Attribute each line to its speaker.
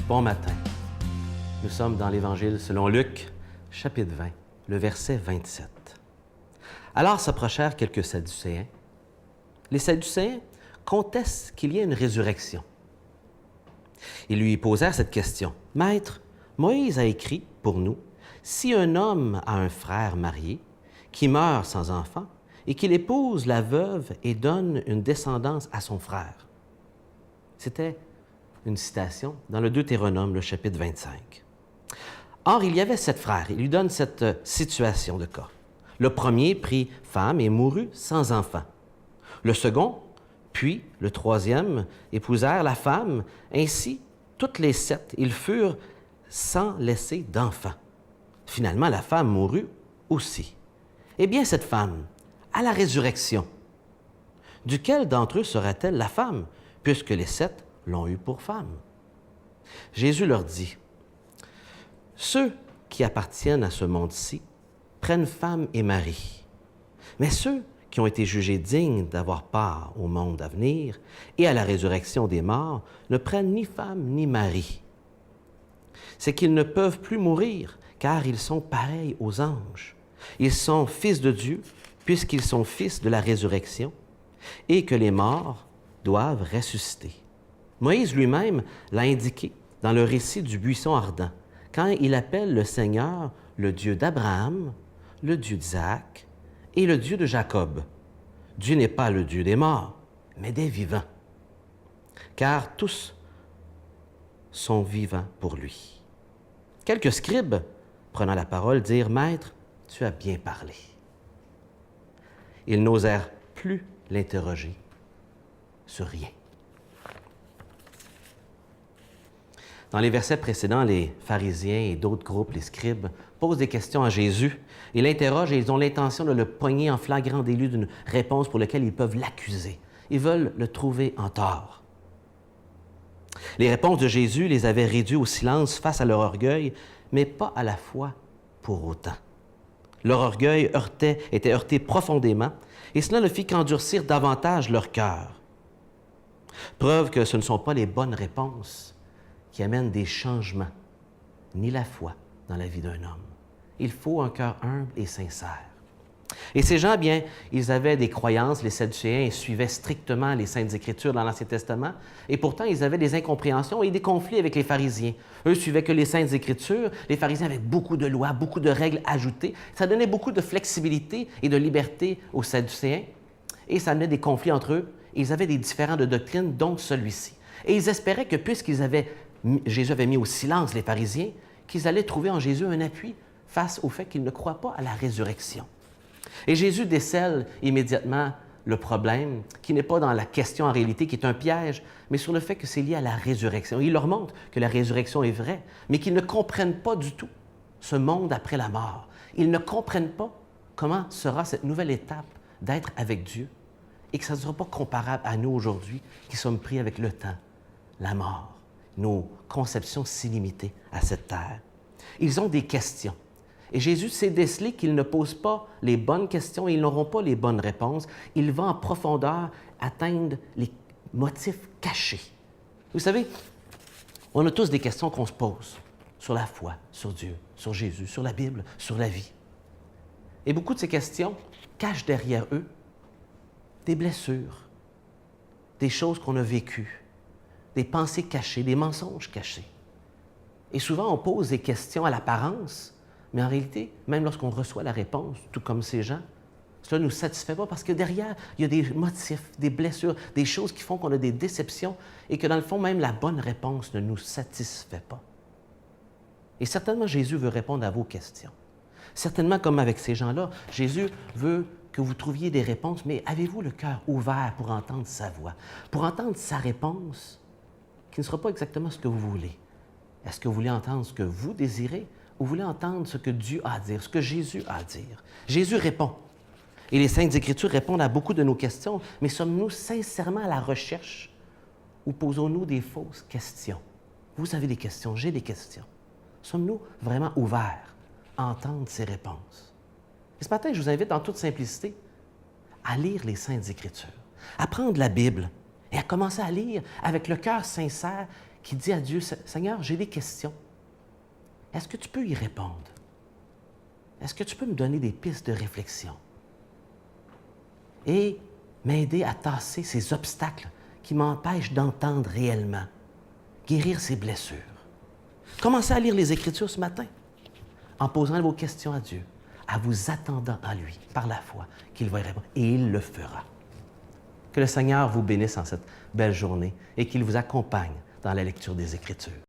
Speaker 1: Bon matin. Nous sommes dans l'Évangile selon Luc, chapitre 20, le verset 27. Alors s'approchèrent quelques Sadducéens. Les Sadducéens contestent qu'il y ait une résurrection. Ils lui posèrent cette question. « Maître, Moïse a écrit pour nous, si un homme a un frère marié qui meurt sans enfant et qu'il épouse la veuve et donne une descendance à son frère. » C'était une citation dans le Deutéronome, le chapitre 25. Or, il y avait 7 frères. Il lui donne cette situation de cas. Le premier prit femme et mourut sans enfant. Le second, puis le troisième, épousèrent la femme. Ainsi, toutes les 7, ils furent sans laisser d'enfant. Finalement, la femme mourut aussi. Eh bien, cette femme, à la résurrection, duquel d'entre eux sera-t-elle la femme, puisque les 7 l'ont eue pour femme? Jésus leur dit, « Ceux qui appartiennent à ce monde-ci prennent femme et mari, mais ceux qui ont été jugés dignes d'avoir part au monde à venir et à la résurrection des morts ne prennent ni femme ni mari. C'est qu'ils ne peuvent plus mourir, car ils sont pareils aux anges. Ils sont fils de Dieu, puisqu'ils sont fils de la résurrection, et que les morts doivent ressusciter. » Moïse lui-même l'a indiqué dans le récit du buisson ardent, quand il appelle le Seigneur le Dieu d'Abraham, le Dieu d'Isaac et le Dieu de Jacob. Dieu n'est pas le Dieu des morts, mais des vivants, car tous sont vivants pour lui. Quelques scribes, prenant la parole, dirent « Maître, tu as bien parlé. » Ils n'osèrent plus l'interroger sur rien. Dans les versets précédents, les pharisiens et d'autres groupes, les scribes, posent des questions à Jésus. Ils l'interrogent et ils ont l'intention de le pogner en flagrant délit d'une réponse pour laquelle ils peuvent l'accuser. Ils veulent le trouver en tort. Les réponses de Jésus les avaient réduits au silence face à leur orgueil, mais pas à la foi pour autant. Leur orgueil était heurté profondément, et cela ne fit qu'endurcir davantage leur cœur. Preuve que ce ne sont pas les bonnes réponses qui amènent des changements, ni la foi dans la vie d'un homme. Il faut un cœur humble et sincère. Et ces gens, bien, ils avaient des croyances, les Sadducéens, ils suivaient strictement les Saintes Écritures dans l'Ancien Testament, et pourtant, ils avaient des incompréhensions et des conflits avec les pharisiens. Eux suivaient que les Saintes Écritures, les pharisiens avaient beaucoup de lois, beaucoup de règles ajoutées. Ça donnait beaucoup de flexibilité et de liberté aux Sadducéens, et ça amenait des conflits entre eux. Ils avaient des différends de doctrine, dont celui-ci. Et ils espéraient que, Jésus avait mis au silence les pharisiens, qu'ils allaient trouver en Jésus un appui face au fait qu'ils ne croient pas à la résurrection. Et Jésus décèle immédiatement le problème, qui n'est pas dans la question en réalité, qui est un piège, mais sur le fait que c'est lié à la résurrection. Il leur montre que la résurrection est vraie, mais qu'ils ne comprennent pas du tout ce monde après la mort. Ils ne comprennent pas comment sera cette nouvelle étape d'être avec Dieu et que ça ne sera pas comparable à nous aujourd'hui qui sommes pris avec le temps, la mort, nos conceptions si limitées à cette terre. Ils ont des questions. Et Jésus sait déceler qu'ils ne posent pas les bonnes questions et ils n'auront pas les bonnes réponses. Il va en profondeur atteindre les motifs cachés. Vous savez, on a tous des questions qu'on se pose sur la foi, sur Dieu, sur Jésus, sur la Bible, sur la vie. Et beaucoup de ces questions cachent derrière eux des blessures, des choses qu'on a vécues, des pensées cachées, des mensonges cachés. Et souvent, on pose des questions à l'apparence, mais en réalité, même lorsqu'on reçoit la réponse, tout comme ces gens, cela ne nous satisfait pas parce que derrière, il y a des motifs, des blessures, des choses qui font qu'on a des déceptions et que dans le fond, même la bonne réponse ne nous satisfait pas. Et certainement, Jésus veut répondre à vos questions. Certainement, comme avec ces gens-là, Jésus veut que vous trouviez des réponses, mais avez-vous le cœur ouvert pour entendre sa voix, pour entendre sa réponse qui ne sera pas exactement ce que vous voulez? Est-ce que vous voulez entendre ce que vous désirez ou vous voulez entendre ce que Dieu a à dire, ce que Jésus a à dire? Jésus répond. Et les Saintes Écritures répondent à beaucoup de nos questions, mais sommes-nous sincèrement à la recherche ou posons-nous des fausses questions? Vous avez des questions, j'ai des questions. Sommes-nous vraiment ouverts à entendre ces réponses? Et ce matin, je vous invite en toute simplicité à lire les Saintes Écritures, à prendre la Bible et à commencer à lire avec le cœur sincère qui dit à Dieu, Seigneur, j'ai des questions. Est-ce que tu peux y répondre? Est-ce que tu peux me donner des pistes de réflexion? Et m'aider à tasser ces obstacles qui m'empêchent d'entendre réellement, guérir ces blessures. Commencez à lire les Écritures ce matin, en posant vos questions à Dieu, en vous attendant à lui, par la foi, qu'il va y répondre, et il le fera. Que le Seigneur vous bénisse en cette belle journée et qu'il vous accompagne dans la lecture des Écritures.